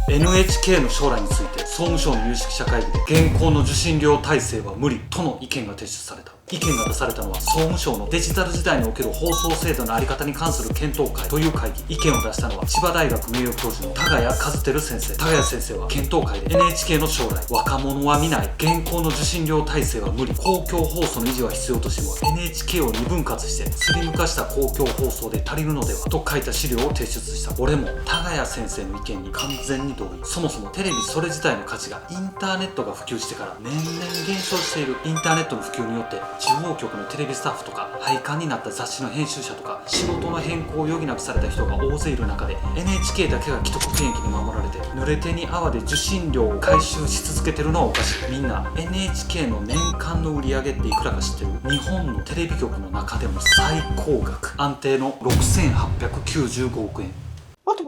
NHK の将来について総務省の有識者会議で現行の受信料体制は無理との意見が提出された。意見が出されたのは総務省のデジタル時代における放送制度の在り方に関する検討会という会議。意見を出したのは千葉大学名誉教授の田谷和輝先生。田谷先生は検討会で NHK の将来、若者は見ない、現行の受信料体制は無理、公共放送の維持は必要としても NHK を2分割してスリム化した公共放送で足りるのではと書いた資料を提出した。俺も田谷先生の意見に完全に同意。そもそもテレビそれ自体の価値がインターネットが普及してから年々減少している。インターネットの普及によって地方局のテレビスタッフとか廃刊になった雑誌の編集者とか仕事の変更を余儀なくされた人が大勢いる中で NHK だけが既得権益に守られて濡れ手に泡で受信料を回収し続けてるのはおかしい。みんな NHK の年間の売り上げっていくらか知ってる？日本のテレビ局の中でも最高額、安定の6895億円。あと